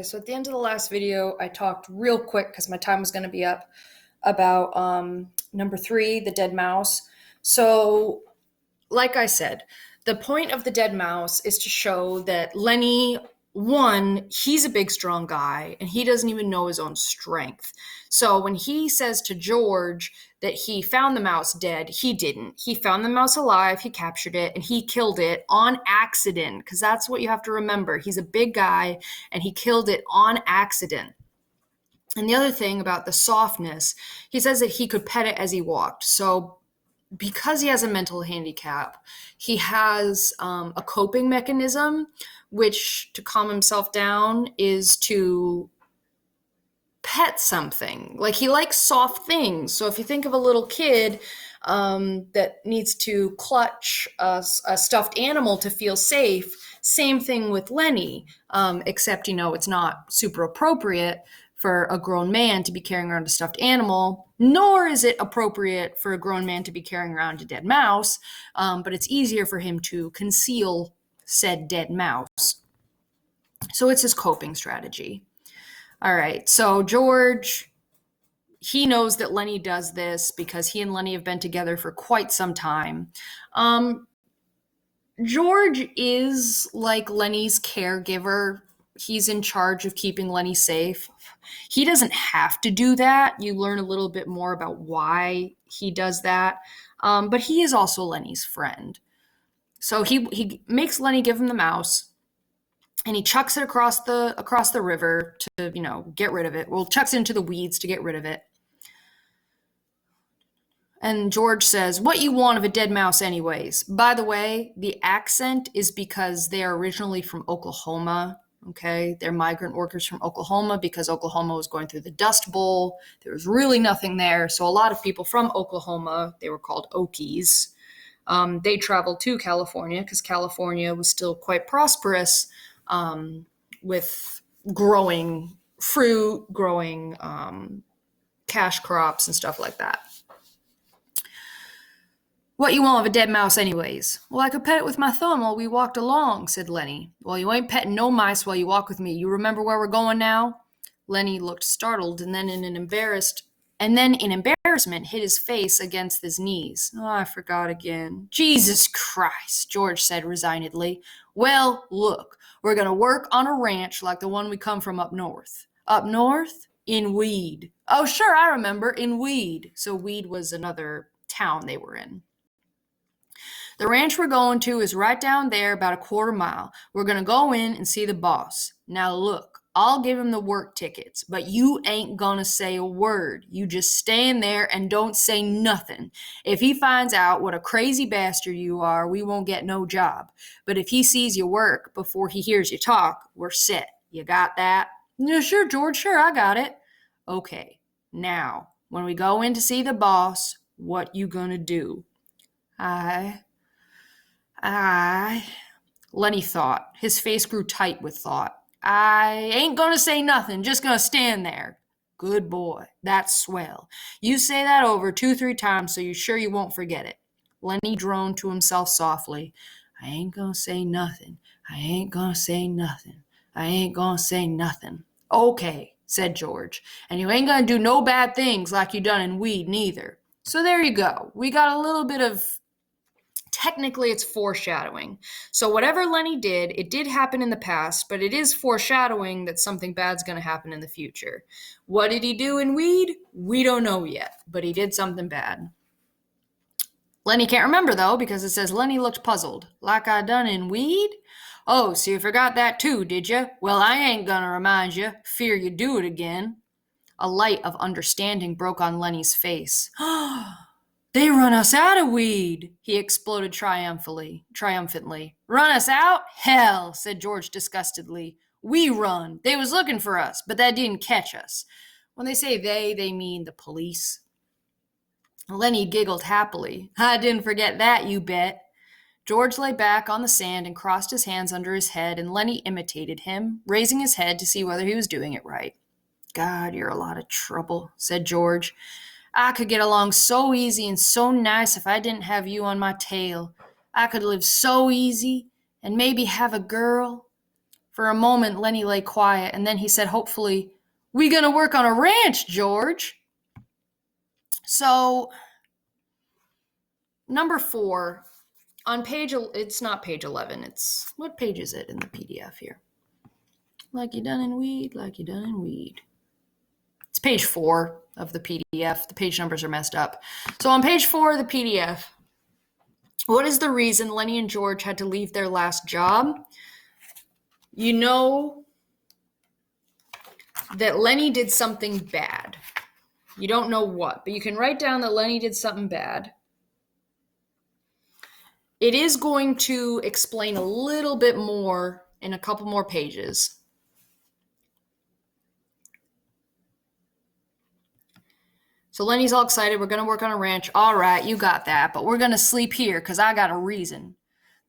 So at the end of the last video, I talked real quick because my time was going to be up about number 3, the dead mouse. So, like I said, the point of the dead mouse is to show that Lenny, one, he's a big, strong guy, and he doesn't even know his own strength. So when he says to George that he found the mouse dead, he didn't. He found the mouse alive, he captured it, and he killed it on accident, because that's what you have to remember. He's a big guy, and he killed it on accident. And the other thing about the softness, he says that he could pet it as he walked. So because he has a mental handicap, he has a coping mechanism, which to calm himself down is to pet something. Like, he likes soft things. So if you think of a little kid that needs to clutch a stuffed animal to feel safe, same thing with Lenny, except, it's not super appropriate for a grown man to be carrying around a stuffed animal, nor is it appropriate for a grown man to be carrying around a dead mouse, but it's easier for him to conceal said dead mouse. So it's his coping strategy. All right, so George, he knows that Lenny does this because he and Lenny have been together for quite some time. George is like Lenny's caregiver. He's in charge of keeping Lenny safe. He doesn't have to do that. You learn a little bit more about why he does that. But he is also Lenny's friend. So he makes Lenny give him the mouse, and he chucks it across the river to, get rid of it. Well, chucks it into the weeds to get rid of it. And George says, "What you want of a dead mouse anyways?" By the way, the accent is because they are originally from Oklahoma. Okay, they're migrant workers from Oklahoma because Oklahoma was going through the Dust Bowl. There was really nothing there. So a lot of people from Oklahoma, they were called Okies, they traveled to California because California was still quite prosperous, with growing fruit, growing cash crops and stuff like that. "What you want of a dead mouse anyways?" "Well, I could pet it with my thumb while we walked along," said Lenny. "Well, you ain't petting no mice while you walk with me. You remember where we're going now?" Lenny looked startled and then in embarrassment hid his face against his knees. "Oh, I forgot again." "Jesus Christ," George said resignedly. "Well, look, we're going to work on a ranch like the one we come from up north." "Up north?" "In Weed." "Oh, sure, I remember, in Weed." So Weed was another town they were in. "The ranch we're going to is right down there, about a quarter mile. We're going to go in and see the boss. Now look, I'll give him the work tickets, but you ain't going to say a word. You just stand there and don't say nothing. If he finds out what a crazy bastard you are, we won't get no job. But if he sees you work before he hears you talk, we're set. You got that?" "Yeah, sure, George, sure, I got it." "Okay, now, when we go in to see the boss, what you gonna do?" I Lenny thought. His face grew tight with thought. "I ain't gonna say nothing, just gonna stand there." "Good boy. That's swell. You say that over 2-3 times so you're sure you won't forget it." Lenny droned to himself softly. "I ain't gonna say nothing. I ain't gonna say nothing. I ain't gonna say nothing." "Okay," said George. "And you ain't gonna do no bad things like you done in Weed, neither." So there you go. We got a little bit of, technically it's foreshadowing. So whatever Lenny did, it did happen in the past, but it is foreshadowing that something bad's going to happen in the future. What did he do in Weed? We don't know yet, but he did something bad. Lenny can't remember, though, because it says Lenny looked puzzled. "Like I done in Weed?" "Oh, so you forgot that too, did you? Well, I ain't gonna remind you. Fear you do it again." A light of understanding broke on Lenny's face. "They run us out of Weed," he exploded triumphantly. "Run us out? Hell," said George disgustedly. "We run. They was looking for us, but that didn't catch us." When they say they mean the police. Lenny giggled happily. "I didn't forget that, you bet." George lay back on the sand and crossed his hands under his head, and Lenny imitated him, raising his head to see whether he was doing it right. "God, you're a lot of trouble," said George. "I could get along so easy and so nice if I didn't have you on my tail. I could live so easy and maybe have a girl." For a moment, Lenny lay quiet, and then he said hopefully, "We gonna work on a ranch, George?" So, number 4, on page, it's not page 11, it's, what page is it in the PDF here? Like you done in weed, like you done in weed. It's page 4 of the PDF. The page numbers are messed up. So on page 4 of the PDF, what is the reason Lenny and George had to leave their last job? You know that Lenny did something bad. You don't know what, but you can write down that Lenny did something bad. It is going to explain a little bit more in a couple more pages. So Lenny's all excited. We're going to work on a ranch. All right, you got that. But we're going to sleep here because I got a reason.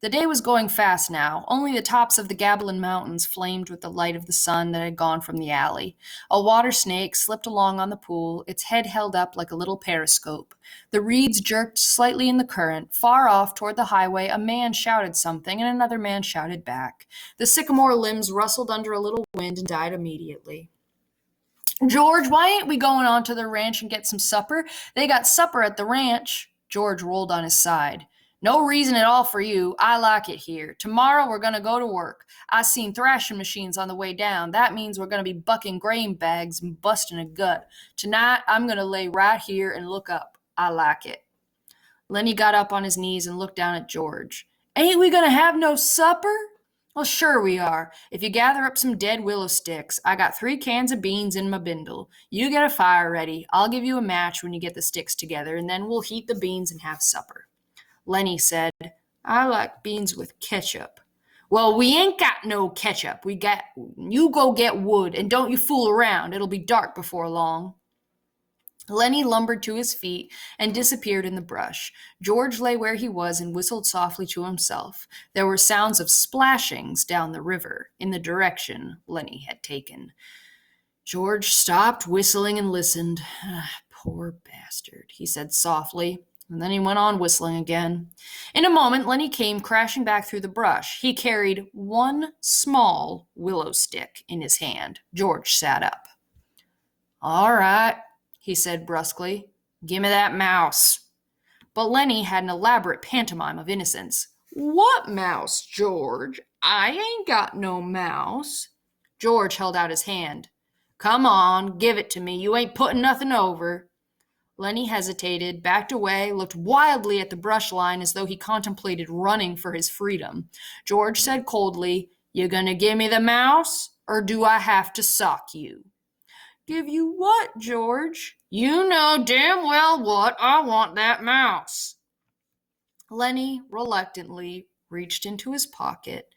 The day was going fast now. Only the tops of the Gabalin Mountains flamed with the light of the sun that had gone from the alley. A water snake slipped along on the pool, its head held up like a little periscope. The reeds jerked slightly in the current. Far off toward the highway, a man shouted something, and another man shouted back. The sycamore limbs rustled under a little wind and died immediately. "George, why ain't we going on to the ranch and get some supper? They got supper at the ranch." George rolled on his side. "No reason at all for you. I like it here. Tomorrow we're going to go to work. I seen thrashing machines on the way down. That means we're going to be bucking grain bags and busting a gut. Tonight I'm going to lay right here and look up. I like it." Lenny got up on his knees and looked down at George. "Ain't we going to have no supper?" "Well, sure we are. If you gather up some dead willow sticks, I got 3 cans of beans in my bindle. You get a fire ready. I'll give you a match when you get the sticks together, and then we'll heat the beans and have supper." Lenny said, "I like beans with ketchup." "Well, we ain't got no ketchup. You go get wood, and don't you fool around. It'll be dark before long." Lenny lumbered to his feet and disappeared in the brush. George lay where he was and whistled softly to himself. There were sounds of splashings down the river, in the direction Lenny had taken. George stopped whistling and listened. "Poor bastard," he said softly, and then he went on whistling again. In a moment, Lenny came crashing back through the brush. He carried one small willow stick in his hand. George sat up. "All right," he said brusquely. "Gimme that mouse." But Lenny had an elaborate pantomime of innocence. "What mouse, George? I ain't got no mouse." George held out his hand. "Come on, give it to me. You ain't putting nothing over." Lenny hesitated, backed away, looked wildly at the brush line as though he contemplated running for his freedom. George said coldly, "You gonna give me the mouse, or do I have to sock you?" "Give you what, George?" "You know damn well what. I want that mouse." Lenny reluctantly reached into his pocket.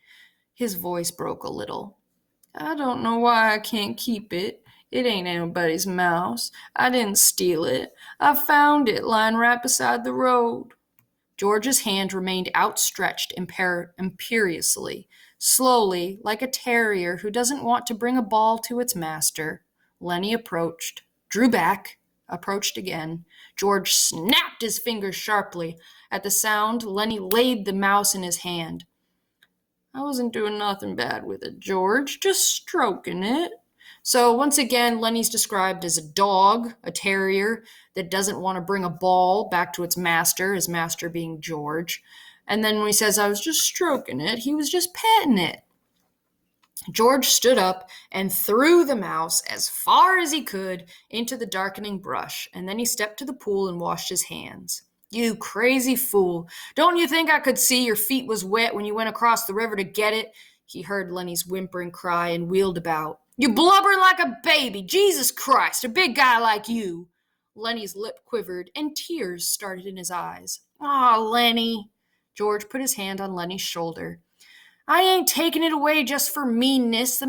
His voice broke a little. "I don't know why I can't keep it. It ain't anybody's mouse. I didn't steal it. I found it lying right beside the road." George's hand remained outstretched imperiously, slowly, like a terrier who doesn't want to bring a ball to its master. Lenny approached, drew back, approached again. George snapped his fingers sharply. At the sound, Lenny laid the mouse in his hand. "I wasn't doing nothing bad with it, George, just stroking it." So once again, Lenny's described as a dog, a terrier, that doesn't want to bring a ball back to its master, his master being George. And then when he says, "I was just stroking it," he was just petting it. George stood up and threw the mouse as far as he could into the darkening brush, and then he stepped to the pool and washed his hands. "You crazy fool. Don't you think I could see your feet was wet when you went across the river to get it?" He heard Lenny's whimpering cry and wheeled about. "You blubbering like a baby. Jesus Christ, a big guy like you." Lenny's lip quivered and tears started in his eyes. "Aw, Lenny." George put his hand on Lenny's shoulder. "I ain't taking it away just for meanness. The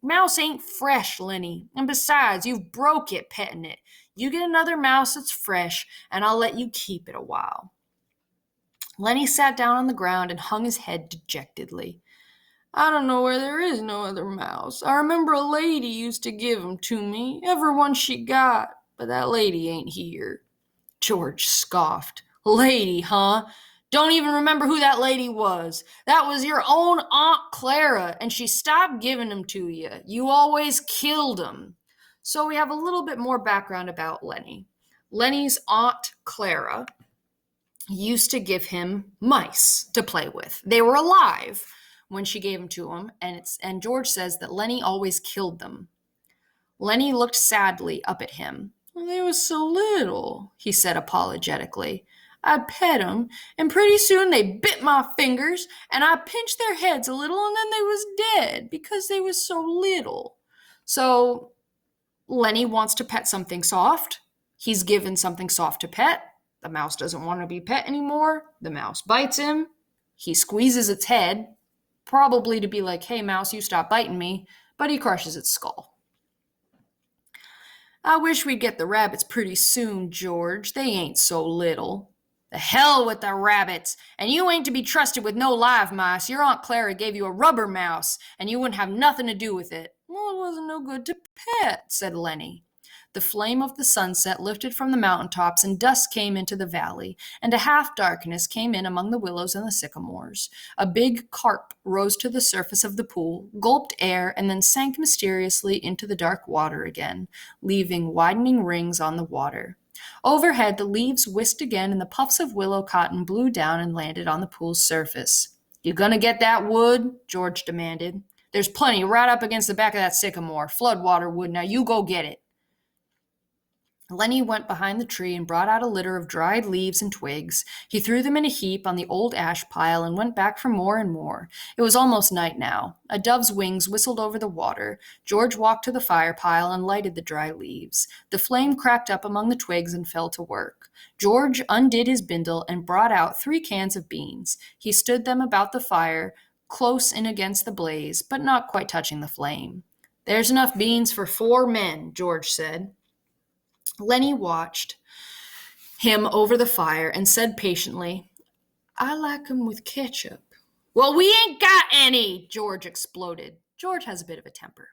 mouse ain't fresh, Lenny. And besides, you've broke it petting it. You get another mouse that's fresh, and I'll let you keep it a while." Lenny sat down on the ground and hung his head dejectedly. "I don't know where there is no other mouse. I remember a lady used to give 'em to me, every one she got, but that lady ain't here." George scoffed. "Lady, huh? Don't even remember who that lady was. That was your own Aunt Clara, and she stopped giving them to you. You always killed them. So we have a little bit more background about Lenny. Lenny's Aunt Clara used to give him mice to play with. They were alive when she gave them to him, and George says that Lenny always killed them. Lenny looked sadly up at him. They was so little, he said apologetically. I pet 'em, and pretty soon they bit my fingers, and I pinched their heads a little, and then they was dead because they was so little. So Lenny wants to pet something soft. He's given something soft to pet. The mouse doesn't want to be pet anymore. The mouse bites him. He squeezes its head, probably to be like, hey, mouse, you stop biting me, but he crushes its skull. I wish we'd get the rabbits pretty soon, George. They ain't so little. The hell with the rabbits. And you ain't to be trusted with no live mice. Your Aunt Clara gave you a rubber mouse, and you wouldn't have nothing to do with it. Well, it wasn't no good to pet, said Lenny. The flame of the sunset lifted from the mountaintops, and dusk came into the valley, and a half-darkness came in among the willows and the sycamores. A big carp rose to the surface of the pool, gulped air, and then sank mysteriously into the dark water again, leaving widening rings on the water. Overhead, the leaves whisked again, and the puffs of willow cotton blew down and landed on the pool's surface. You gonna get that wood? George demanded. There's plenty right up against the back of that sycamore. Floodwater wood. Now you go get it. Lenny went behind the tree and brought out a litter of dried leaves and twigs. He threw them in a heap on the old ash pile and went back for more and more. It was almost night now. A dove's wings whistled over the water. George walked to the fire pile and lighted the dry leaves. The flame cracked up among the twigs and fell to work. George undid his bindle and brought out 3 cans of beans. He stood them about the fire, close in against the blaze, but not quite touching the flame. There's enough beans for 4 men, George said. Lenny watched him over the fire and said patiently, I like 'em with ketchup. Well, we ain't got any, George exploded. George has a bit of a temper.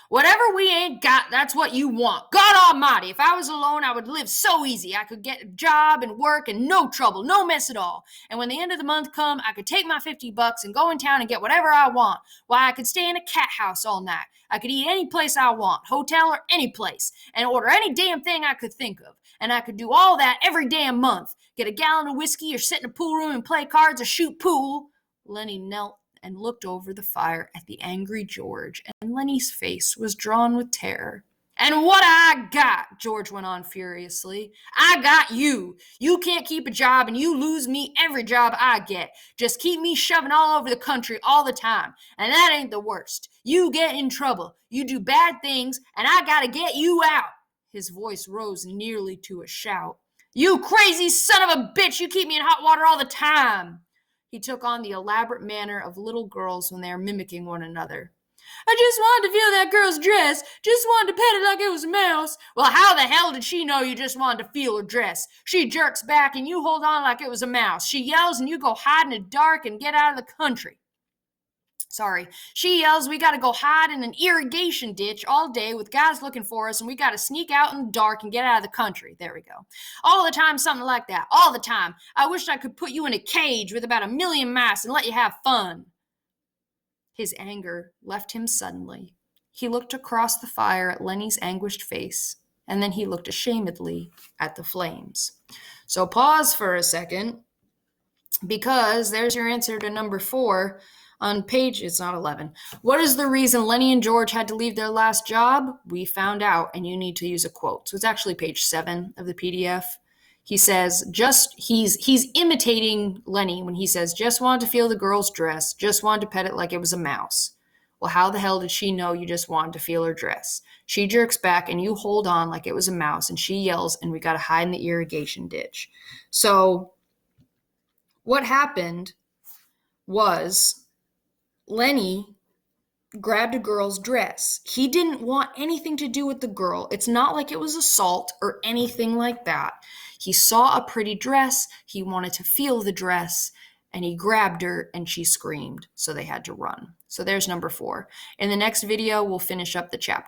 Whatever we ain't got, that's what you want. God almighty, if I was alone, I would live so easy. I could get a job and work and no trouble, no mess at all. And when the end of the month come, I could take my $50 and go in town and get whatever I want. Why, I could stay in a cat house all night. I could eat any place I want, hotel or any place, and order any damn thing I could think of. And I could do all that every damn month. Get a gallon of whiskey or sit in a pool room and play cards or shoot pool. Lenny knelt and looked over the fire at the angry George, and Lenny's face was drawn with terror. And what I got, George went on furiously. I got you. You can't keep a job, and you lose me every job I get. Just keep me shoving all over the country all the time. And that ain't the worst. You get in trouble. You do bad things, and I gotta get you out. His voice rose nearly to a shout. You crazy son of a bitch! You keep me in hot water all the time. He took on the elaborate manner of little girls when they are mimicking one another. I just wanted to feel that girl's dress. Just wanted to pet it like it was a mouse. Well, how the hell did she know you just wanted to feel her dress? She jerks back and you hold on like it was a mouse. She yells and you go hide in the dark and get out of the country. She yells, we gotta go hide in an irrigation ditch all day with guys looking for us, and we gotta sneak out in the dark and get out of the country. There we go. All the time, something like that. All the time. I wished I could put you in a cage with about 1,000,000 mice and let you have fun. His anger left him suddenly. He looked across the fire at Lenny's anguished face, and then he looked ashamedly at the flames. So pause for a second, because there's your answer to number 4. On page, it's not 11. What is the reason Lenny and George had to leave their last job? We found out, and you need to use a quote. So it's actually page 7 of the PDF. He says, he's imitating Lenny when he says, just wanted to feel the girl's dress, just wanted to pet it like it was a mouse. Well, how the hell did she know you just wanted to feel her dress? She jerks back and you hold on like it was a mouse, and she yells, and we got to hide in the irrigation ditch. So what happened was Lenny grabbed a girl's dress. He didn't want anything to do with the girl. It's not like it was assault or anything like that. He saw a pretty dress. He wanted to feel the dress, and he grabbed her, and she screamed. So they had to run. So there's number 4. In the next video, we'll finish up the chapter.